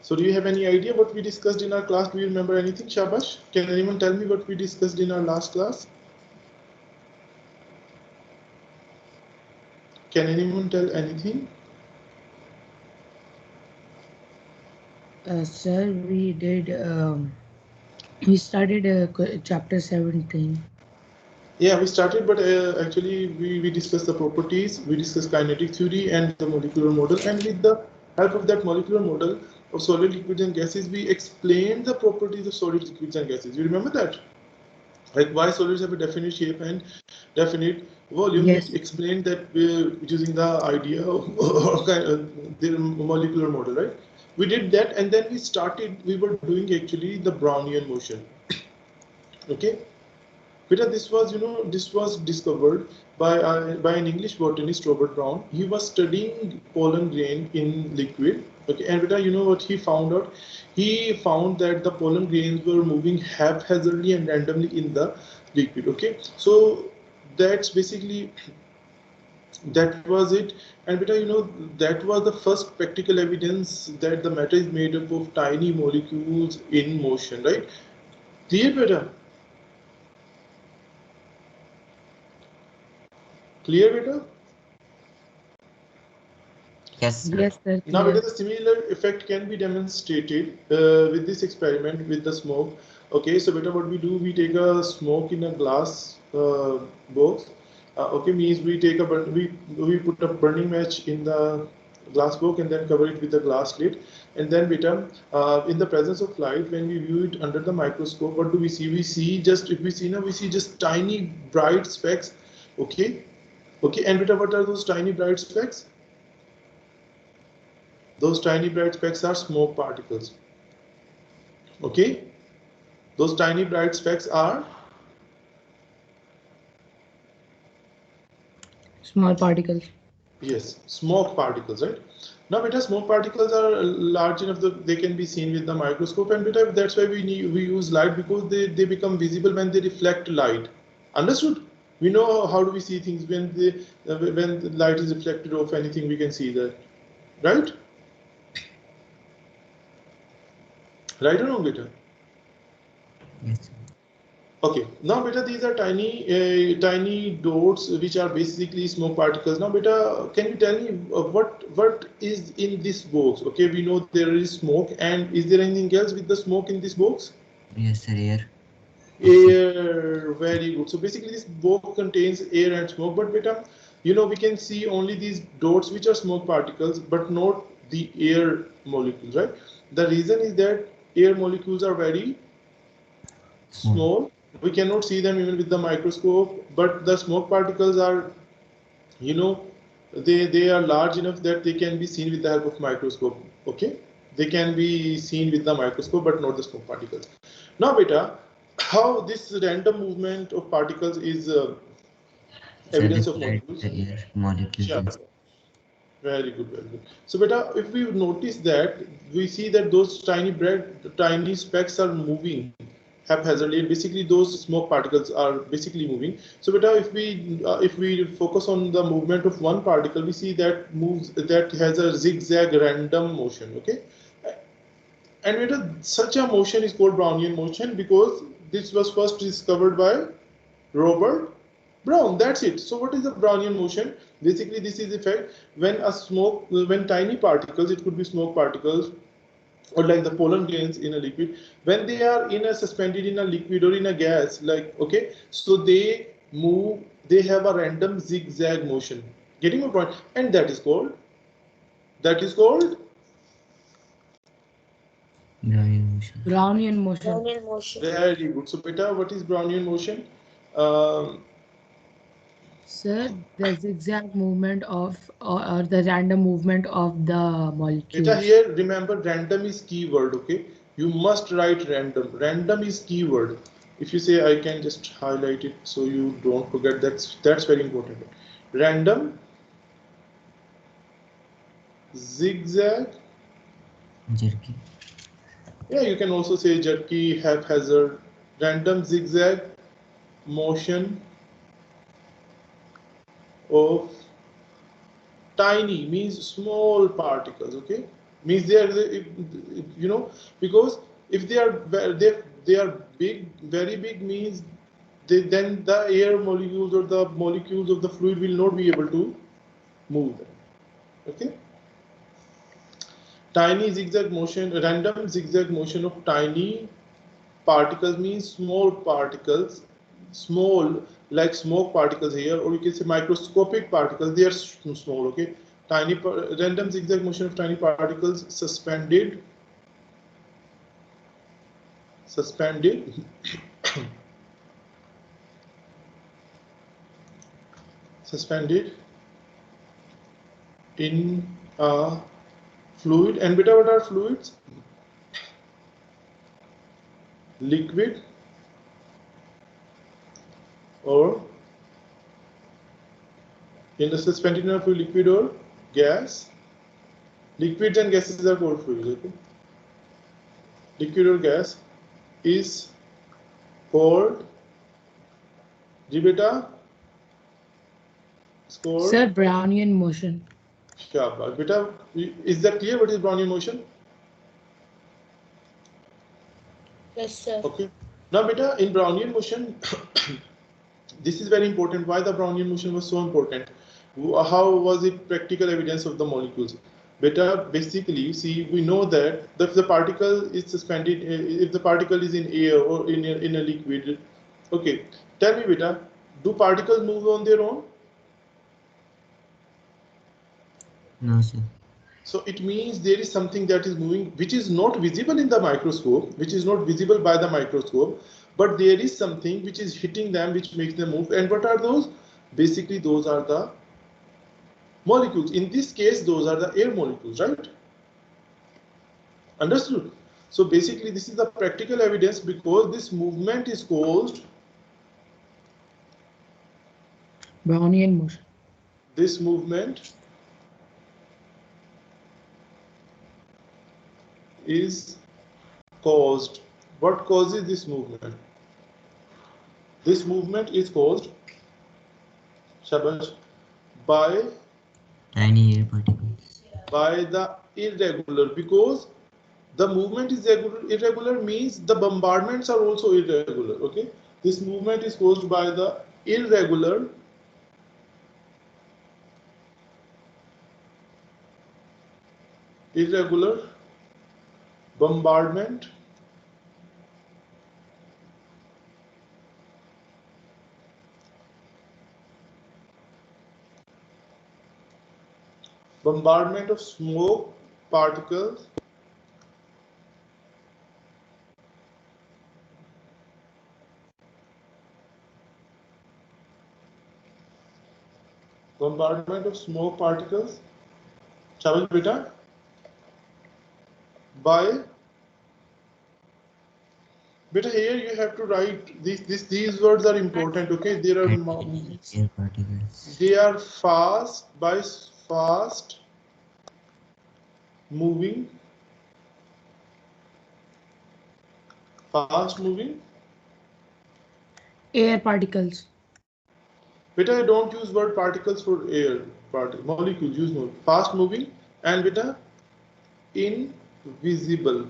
So do you have any idea what we discussed in our class? Do you remember anything, Shabash? Can anyone tell me what we discussed in our last class? Can anyone tell anything? Sir, we started chapter 17. Yeah, we started, but actually we discussed the properties, we discussed kinetic theory and the molecular model, and with the help of that molecular model of solid liquids and gases, we explained the properties of solid liquids and gases. You remember that? Like why solids have a definite shape and definite volume. We Yes. explained that using the idea of the molecular model, right? We did that, and then we were doing actually the Brownian motion. Okay. Peter, this was discovered by an English botanist, Robert Brown. He was studying pollen grain in liquid. Okay, and Peter, you know what he found out? He found that the pollen grains were moving haphazardly and randomly in the liquid. Okay, so that's basically that was it. And Peter, that was the first practical evidence that the matter is made up of tiny molecules in motion, right? Clear, Peter? Clear, Peter? Yes, sir. Yes, sir, Now, it clear. is a similar effect can be demonstrated with this experiment with the smoke. Okay, so better what we do, we take a smoke in a glass box. Okay, means we take a we put a burning match in the glass box and then cover it with the glass lid, and then beta in the presence of light, when we view it under the microscope, what do we see? We see just if we see now we see just tiny bright specks. Okay, okay, and beta, what are those tiny bright specks? Those tiny bright specks are smoke particles. Okay, those tiny bright specks are, Small particles. yes, smoke particles, right? Now, beta, smoke particles are large enough that they can be seen with the microscope, and beta, that's why we use light, because they become visible when they reflect light. Understood? We know how do we see things when the light is reflected off anything, we can see that, right? Right or wrong, beta? Yes, sir. Okay, now beta, these are tiny dots which are basically smoke particles. Now beta, can you tell me what is in this box? Okay, we know there is smoke, and is there anything else with the smoke in this box? Yes, sir. Air. Air, very good. So basically this box contains air and smoke, but beta, we can see only these dots which are smoke particles, but not the air molecules, right? The reason is that air molecules are very Small. small. We cannot see them even with the microscope, but the smoke particles are, you know, they are large enough that they can be seen with the help of microscope. Okay, they can be seen with the microscope, but not the smoke particles. Now, beta, how this random movement of particles is Sir, evidence this of light molecules? air molecules Sure. in. Very good, very good. So, beta, if we notice that, we see that those tiny specks are moving haphazardly. Basically, those smoke particles are basically moving. So, beta, if we focus on the movement of one particle, we see that has a zigzag random motion. Okay, and beta, such a motion is called Brownian motion because this was first discovered by Robert Brown. That's it. So what is the Brownian motion? Basically, this is the effect when tiny particles, it could be smoke particles or like the pollen grains in a liquid, when they are suspended in a liquid or in a gas, like, okay, so they move, they have a random zigzag motion. Getting my point? And that is called Brownian motion. Brownian motion. Brownian motion. very good. So beta, what is Brownian motion? Um, Sir, the zigzag movement of or the random movement of the Beta, molecules. here remember random is keyword, okay? You must write random. Random is keyword. If you say I can just highlight it so you don't forget, that's very important. Random, zigzag, Jerky. yeah, you can also say jerky, haphazard, random zigzag motion of tiny means small particles, okay? Means they are you know, because if they are they are big, very big, means then the air molecules or the molecules of the fluid will not be able to move them. Okay. Tiny zigzag motion, random zigzag motion of tiny particles means small particles, small like smoke particles here, or you can say microscopic particles. They are small. Okay. Tiny random zigzag motion of tiny particles suspended suspended in a fluid. And beta, what are fluids? Liquid or in the suspended in a fluid, liquid or gas. Liquids and gases are called fluids. Okay? Liquid or gas is called beta. Sir, Brownian motion. Yeah, beta, is that clear? What is Brownian motion? Yes, sir. Okay. Now, beta, in Brownian motion, this is very important. Why the Brownian motion was so important? How was it practical evidence of the molecules? Beta, basically, see, we know that if the particle is suspended, if the particle is in air or in a liquid, okay. Tell me, beta, do particles move on their own? No, sir. So it means there is something that is moving, which is not visible in the microscope, which is not visible by the microscope, but there is something which is hitting them, which makes them move. And what are those? Basically, those are the molecules. In this case, those are the air molecules, right? Understood? So basically, this is the practical evidence because this movement is caused. Brownian motion. This movement is caused. What causes this movement? This movement is caused, Shabash, by Tiny air particles. by the irregular, because the movement is irregular means the bombardments are also irregular. Okay, this movement is caused by the irregular bombardment of smoke particles Chavez beta, by beta, here you have to write these words are important. Okay, there are Air particles. they are fast moving Air particles. beta, don't use word particles for air molecules, use more fast moving, and beta, invisible,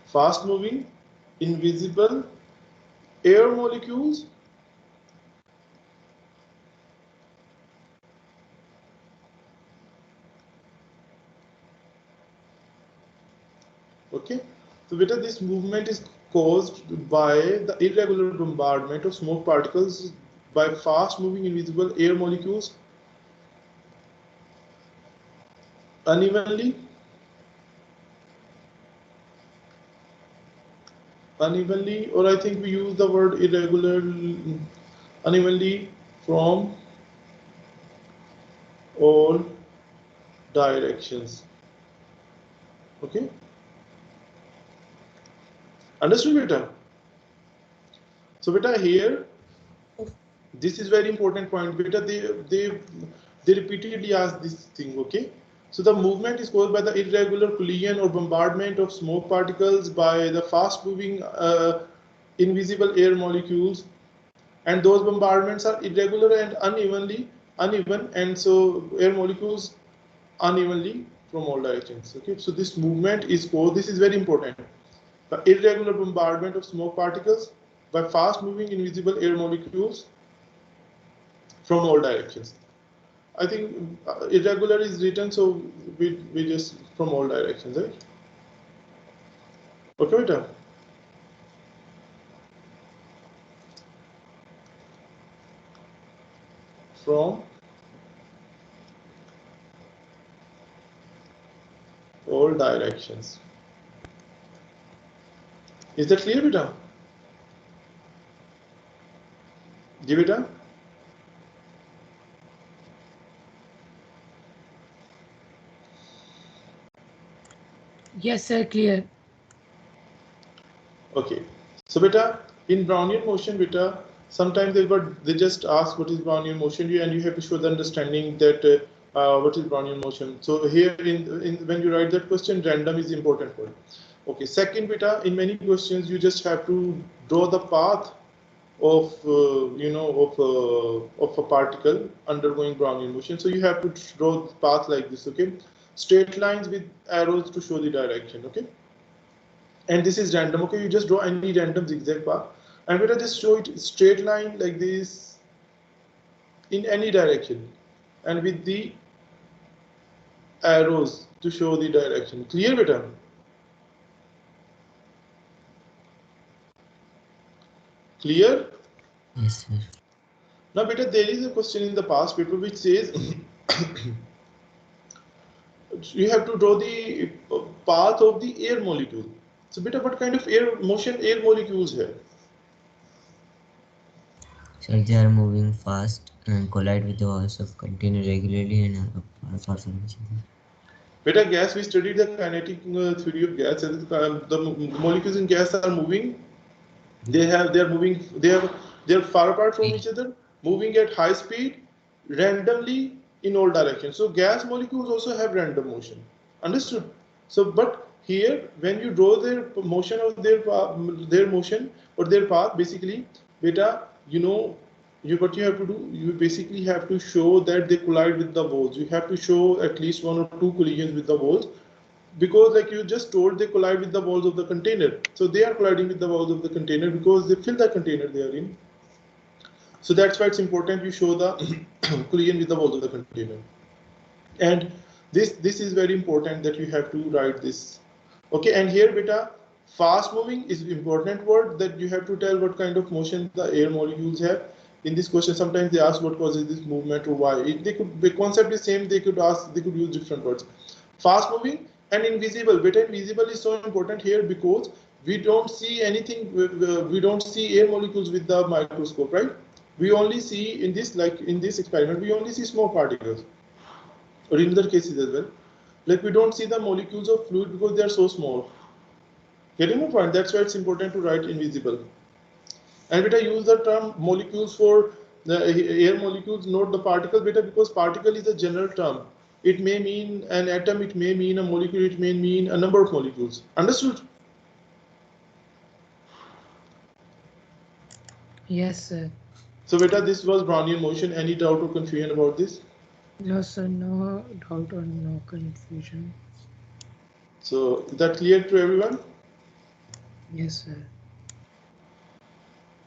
fast moving invisible air molecules Okay, so beta, this movement is caused by the irregular bombardment of smoke particles by fast moving invisible air molecules unevenly or I think we use the word irregular, unevenly from all directions. Okay, understood beta? So beta, here this is very important point beta, they repeatedly ask this thing. Okay, so the movement is caused by the irregular collision or bombardment of smoke particles by the fast moving invisible air molecules, and those bombardments are irregular and uneven, and so air molecules unevenly from all directions. Okay, so this movement is called, this is very important, the irregular bombardment of smoke particles by fast moving invisible air molecules from all directions. I think irregular is written, so we just from all directions, right? Okay, beta. From all directions. Is that clear, beta? Give it a. Yes, sir, clear. Okay. So beta, in Brownian motion, beta, sometimes they just ask what is Brownian motion, and you have to show the understanding that what is Brownian motion. So here in when you write that question, random is important word. Okay. Second, beta, in many questions you just have to draw the path of of a particle undergoing Brownian motion. So you have to draw the path like this. Okay. Straight lines with arrows to show the direction. Okay. And this is random. Okay, you just draw any random zigzag path, and we'll just show it straight line like this in any direction, and with the arrows to show the direction. Clear, beta? Clear? Yes, sir. Now, beta, there is a question in the past paper which says you have to draw the path of the air molecule. So, beta, what kind of air molecules here? Sir, they are moving fast and collide with the walls of container regularly and are far from each other. Beta, gas, we studied the kinetic theory of gas, and the molecules in gas are moving. They are far apart from each other, moving at high speed, randomly in all directions. So gas molecules also have random motion. Understood? So, but here when you draw their motion of their motion or their path, basically, beta, what you have to do, you basically have to show that they collide with the walls. You have to show at least one or two collisions with the walls, because like you just told, they collide with the walls of the container. So they are colliding with the walls of the container because they fill the container they are in. So that's why it's important you show the collision with the walls of the container. And this is very important that you have to write this. Okay, and here beta, fast moving is important word, that you have to tell what kind of motion the air molecules have. In this question, sometimes they ask what causes this movement or why. The concept is same, they could use different words. Fast moving and invisible. Beta, invisible is so important here because we don't see anything, we don't see air molecules with the microscope, right? We only see in this experiment, we only see small particles, or in other cases as well. Like we don't see the molecules of fluid because they are so small. Getting my point? That's why it's important to write invisible. And beta, use the term molecules for the air molecules, not the particle, beta, because particle is a general term. It may mean an atom, it may mean a molecule, it may mean a number of molecules. Understood? Yes, sir. So beta, this was Brownian motion. Any doubt or confusion about this? No, sir, no doubt or no confusion. So is that clear to everyone? Yes, sir.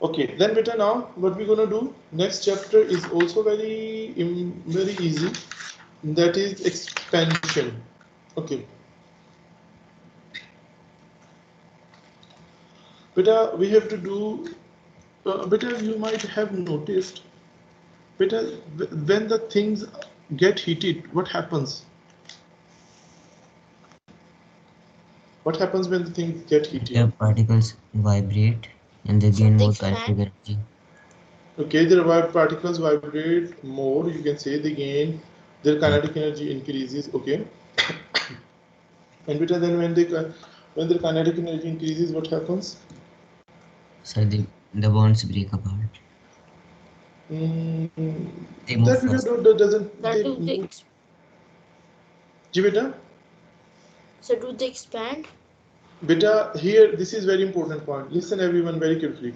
Okay, then beta, now what we're gonna do, next chapter is also very easy. That is expansion. Okay. Beta, we have to do, beta, you might have noticed, beta, when the things get heated, what happens? What happens when the things get heated? The particles vibrate and they gain more kinetic energy. Okay, the particles vibrate more. You can say they gain, their kinetic energy increases. Okay. And beta, then when their kinetic energy increases, what happens? So the bonds break apart. They move That fast. doesn't. That do they Beta? so do they expand? Beta, here this is very important point. Listen everyone very carefully.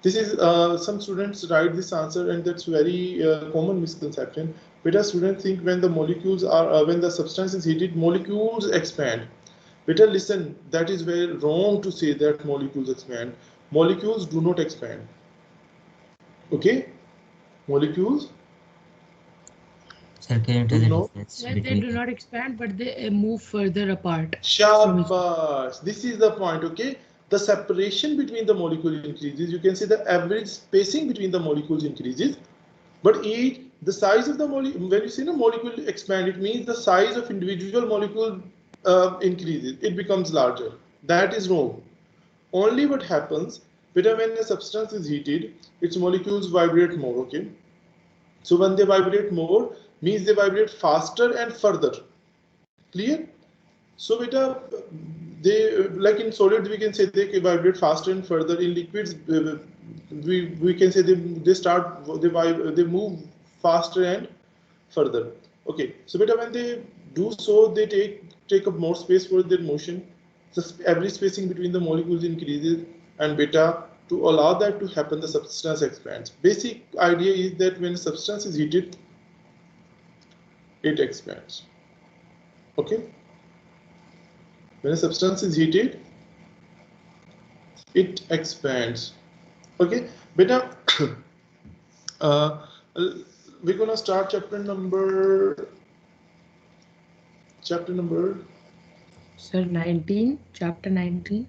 This is some students write this answer, and that's very common misconception. Beta, students think when the molecules are when the substance is heated, molecules expand. Beta, listen, that is very wrong to say that molecules expand. Molecules do not expand. Okay, molecules Sir, can you tell do the not. difference Sir, they between do not expand, but they move further apart. Shabash. This is the point, okay? The separation between the molecule increases. You can see the average spacing between the molecules increases. But the size of the molecule, when you see the molecule expand, it means the size of individual molecule increases. It becomes larger. That is wrong. Only what happens, better when a substance is heated, its molecules vibrate more, okay? So when they vibrate more, means they vibrate faster and further. Clear? So beta, they like in solids we can say they can vibrate faster and further. In liquids, we can say they move faster and further. Okay, so beta when they do so, they take up more space for their motion. So every spacing between the molecules increases, and beta to allow that to happen, the substance expands. Basic idea is that when a substance is heated, it expands. Okay. When a substance is heated, it expands. Okay, beta. uh, we're gonna start chapter number. Sir, 19, chapter 19.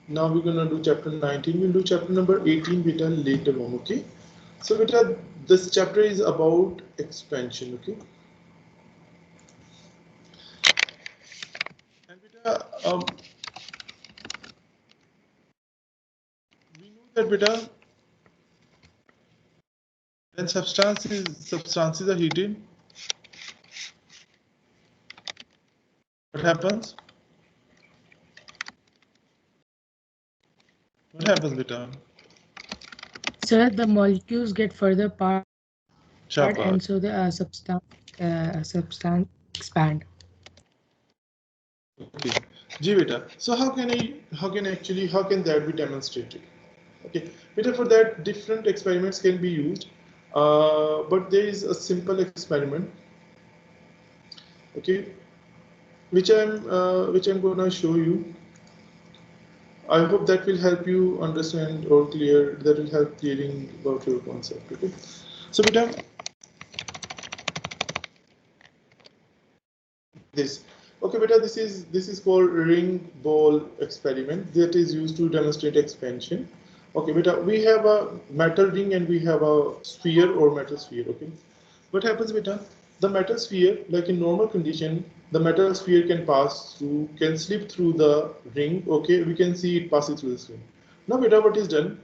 Now we're gonna do chapter 19. We'll do chapter number 18 beta later on. Okay, so beta, this chapter is about expansion. Okay, and beta, we know that beta, when substances are heated, what happens? What happens, beta? Sir, the molecules get further apart, Shabash. and so the substance expand. Okay, G beta. So how can that be demonstrated? Okay, beta, for that different experiments can be used, but there is a simple experiment. Okay, which I'm gonna show you. I hope that will help you understand or clear. That will help clearing about your concept. Okay, so beta, this. Okay, beta, this is called ring ball experiment that is used to demonstrate expansion. Okay, beta, we have a metal ring and we have a sphere or metal sphere. Okay, what happens, beta? The metal sphere, like in normal condition, the metal sphere can slip through the ring. Okay, we can see it passing through the ring. Now, beta, what is done?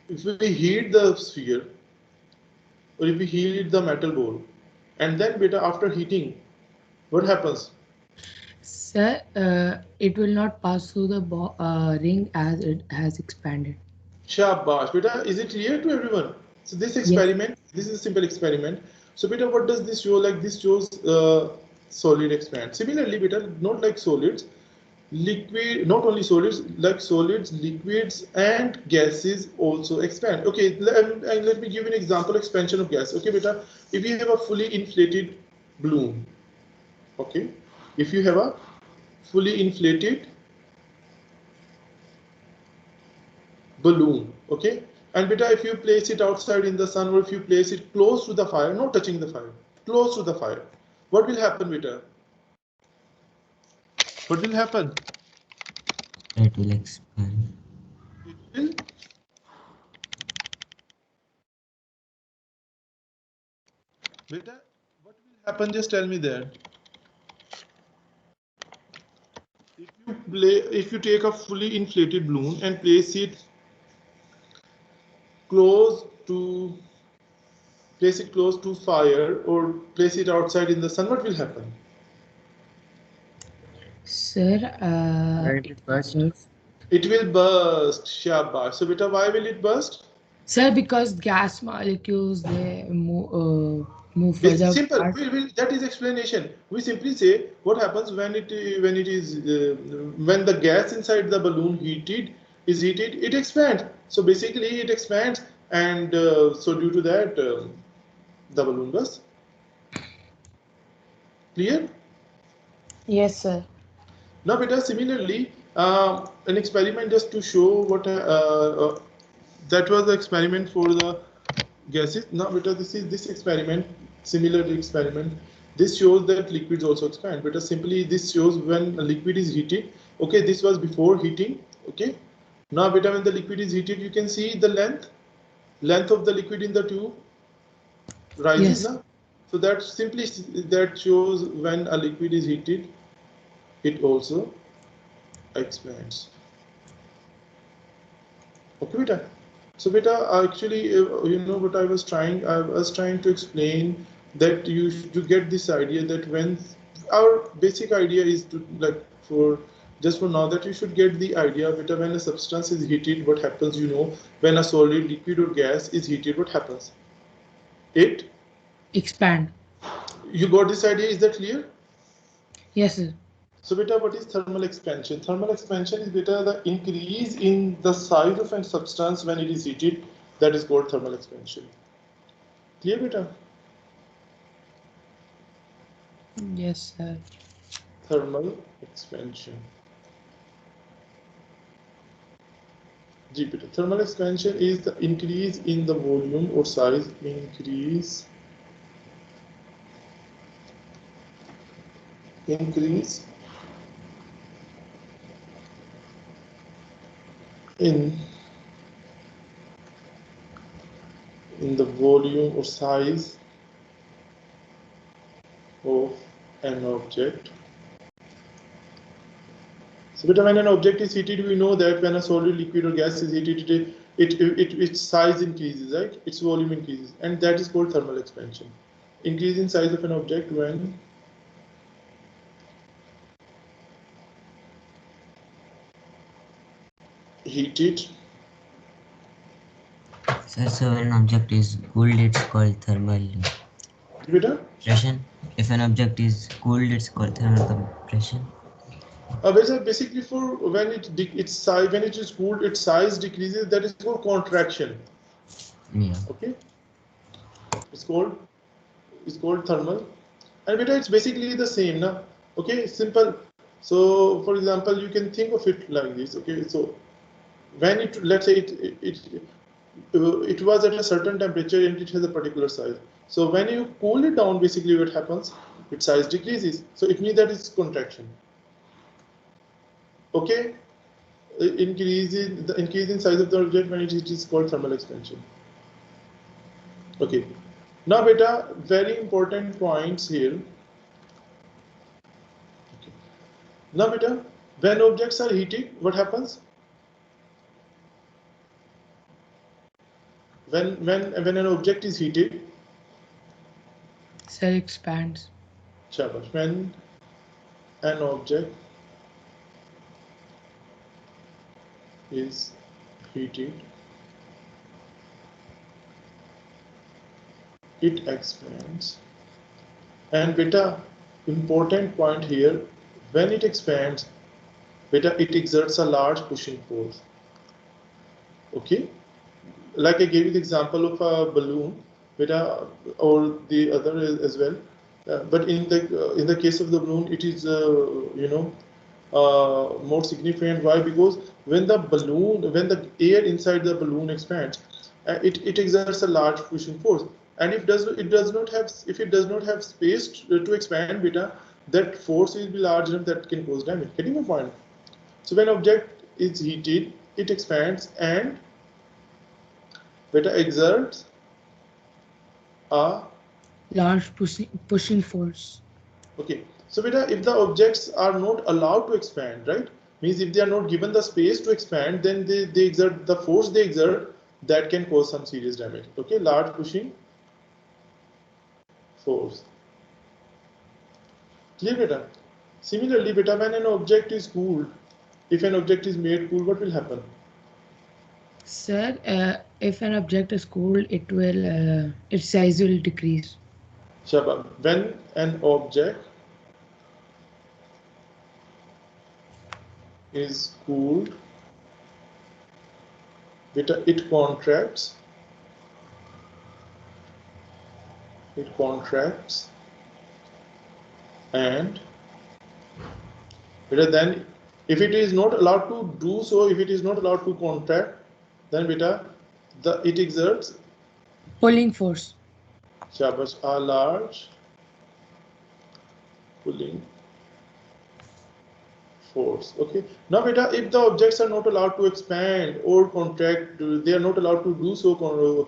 If we heat the sphere, or if we heat the metal ball, and then, beta, after heating, what happens? Sir, it will not pass through the ring as it has expanded. Shabash, beta, is it clear to everyone? So this experiment, this is a simple experiment. So beta, what does this show? Like this shows solid expand. Similarly, beta, not like solids, liquid, not only solids, like solids, liquids, and gases also expand. Okay, let me give you an example expansion of gas. Okay, beta, if you have a fully inflated balloon, okay, if you have a fully inflated balloon, okay, and beta, if you place it outside in the sun or if you place it close to the fire, not touching the fire, close to the fire, what will happen, beta? What will happen? it will expand? It will beta, what will happen? Just tell me that. If you take a fully inflated balloon and close to place it close to fire or place it outside in the sun, what will happen? Sir, It will burst. Shabash. So beta, why will it burst? sir, because gas molecules they move This further is simple. apart. That is explanation. We simply say what happens when when the gas inside the balloon is heated, it expands. So basically, it expands, and so due to that, the balloon bursts. Clear? Yes, sir. Now, beta, similarly, an experiment just to show what that was the experiment for the gases. Now, beta, this experiment, similar experiment. This shows that liquids also expand. Beta, simply this shows when a liquid is heated. Okay, this was before heating. Okay. Now, beta, when the liquid is heated, you can see the length of the liquid in the tube rises. Yes. Now, so that simply that shows when a liquid is heated, it also expands. Okay, beta. So, beta, actually, you know what I was trying to explain that you get this idea that when our basic idea is to like for just for now that you should get the idea, beta, when a substance is heated, what happens? You know, when a solid, liquid, or gas is heated, what happens? It. Expand. You got this idea? Is that clear? Yes, sir. So, beta, what is thermal expansion? Thermal expansion is, beta, the increase in the size of a substance when it is heated. That is called thermal expansion. Clear, beta? Yes, sir. Thermal expansion. G, beta. Thermal expansion is the increase in the volume or size. Increase in the volume or size of an object. So, beta, when an object is heated, we know that when a solid, liquid, or gas is heated, its size increases, right? Its volume increases, and that is called thermal expansion. Increase in size of an object when heated. Sir, so when an object is cooled, it's called thermal Beta? compression. If an object is cooled, it's called thermal compression. Basically, for when its size when it is cooled, its size decreases. That is called contraction. Yeah. Okay, it's called thermal, and beta, it's basically the same, na? Okay, simple. So, for example, you can think of it like this. Okay, so when it, let's say it was at a certain temperature and it has a particular size. So when you cool it down, basically what happens? Its size decreases. So it means that it's contraction. Okay, the increase in size of the object when it is called thermal expansion. Okay, now beta, very important points here. Okay. Now beta, when objects are heated, what happens? When an object is heated, Sir, expands. shabash, when an object is heated, it expands. And beta, important point here, when it expands, beta, it exerts a large pushing force. Okay, like I gave you the example of a balloon, beta, or the other as well. But in the case of the balloon, it is more significant. Why? Because when the air inside the balloon expands, it exerts a large pushing force. And if it does not have space to expand, beta, that force will be large enough that can cause damage. Getting my point? So when object is heated, it expands and beta exerts a Large pushing force. okay. So beta, if the objects are not allowed to expand, right? Means if they are not given the space to expand, then they exert the force they exert that can cause some serious damage. Okay, large pushing force. Clear, beta? Similarly, beta, when an object is cooled, if an object is made cool, what will happen? Sir, if an object is cooled, its size will decrease. Shabab, when an object is cooled, beta, it contracts, and beta then if it is not allowed to do so, if it is not allowed to contract, then beta it exerts Pulling force. shabash a large pulling force. Okay, now beta if the objects are not allowed to expand or contract, they are not allowed to do so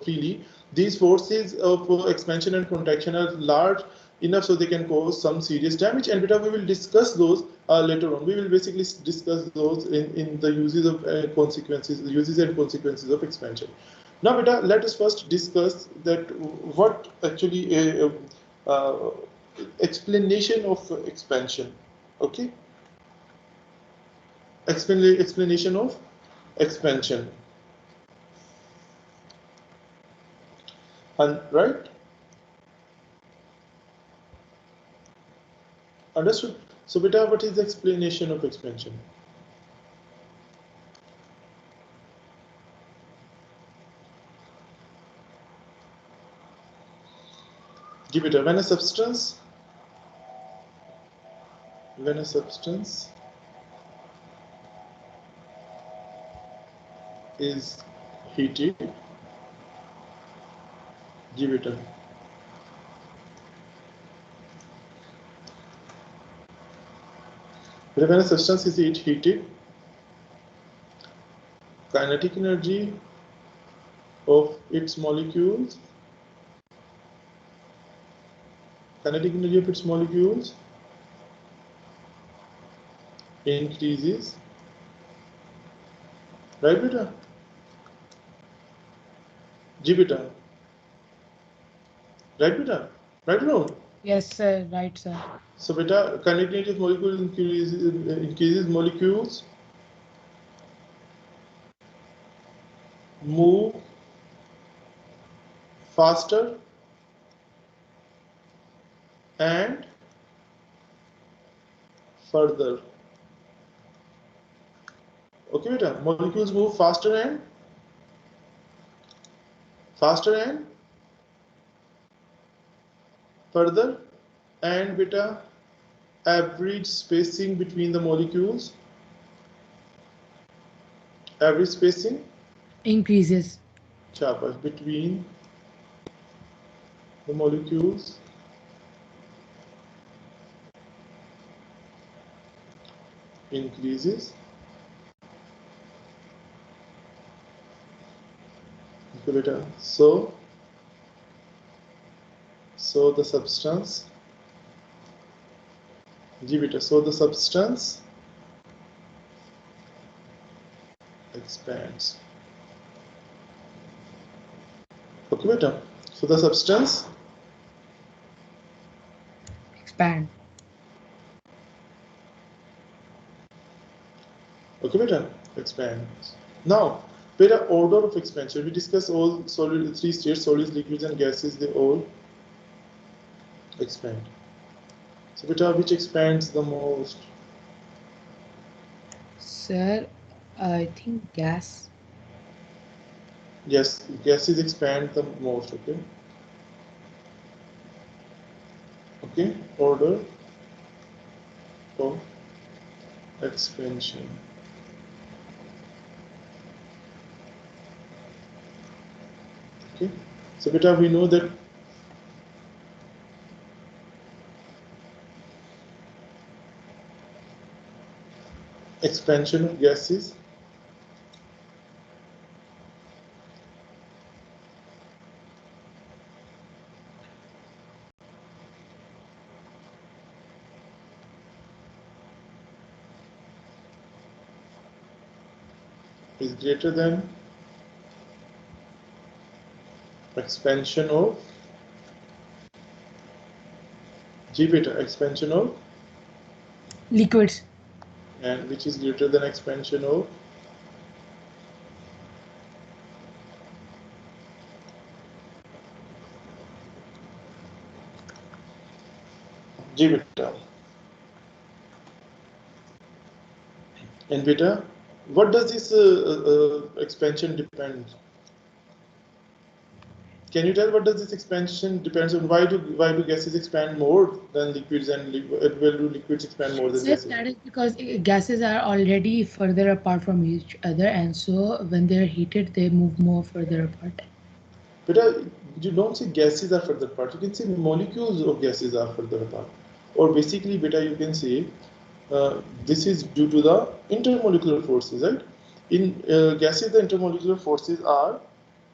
freely, these forces of expansion and contraction are large enough so they can cause some serious damage, and beta we will discuss those later on. We will basically discuss those in the uses of uses and consequences of expansion. Now beta, let us first discuss that what actually explanation of expansion. Okay, explanation of expansion, and right, understood. So beta, what is the explanation of expansion? Give it a when a substance is heated, give it a when a substance is heated, kinetic energy of its molecules increases, right beta? G beta, right beta? Right or no? Yes, sir. Right, sir. So beta, kinetic energy of molecules increases molecules move faster and further. Okay beta, molecules move faster and further, and beta average spacing between the molecules, average spacing Increases. between the molecules increases. Okay beta, so the substance G beta, so the substance expands. Okay beta, so the substance Expand. okay beta expands. Now beta, order of expansion, we discuss all solid three states, solids, liquids and gases, they all expand. So beta, which expands the most? Sir, I think gas. Yes, gases expand the most. Okay, order of expansion. Okay, so beta, we know that expansion of gases is greater than expansion of G beta, expansion of, Liquids. and which is greater than expansion of G beta. And beta, what does this expansion depend? Can you tell what does this expansion depends on? Why do gases expand more than liquids, and where do liquids expand more than So gases? that is because gases are already further apart from each other, and so when they're heated, they move more further apart. But you don't say gases are further apart. You can say molecules of gases are further apart, or basically, beta, you can say this is due to the intermolecular forces, right? In gases, the intermolecular forces are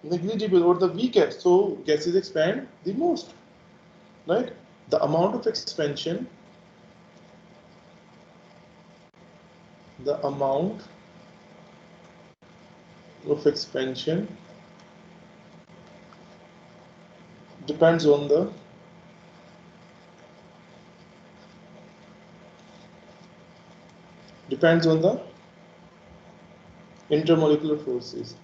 negligible or the weakest, so gases expand the most, right? The amount of expansion, the amount of expansion depends on the intermolecular forces.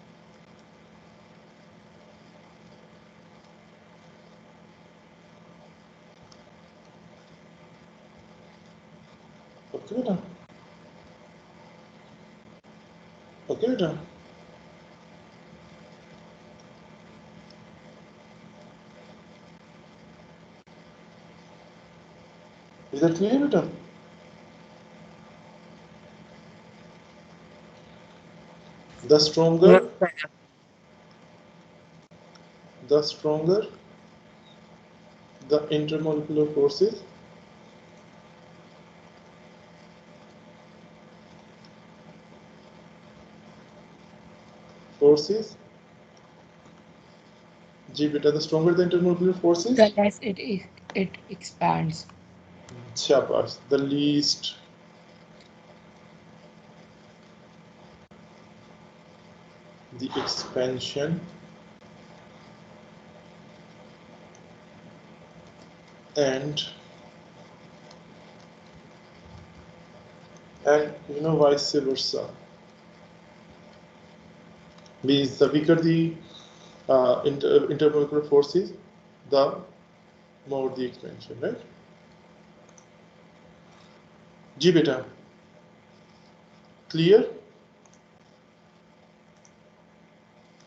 Okay, beta. Okay, beta. Is that clear, beta? The stronger the intermolecular forces, G beta, the stronger the intermolecular forces, The less it expands. shabash, the least the expansion and vice versa. Means the weaker the intermolecular forces, the more the expansion, right? G beta. Clear?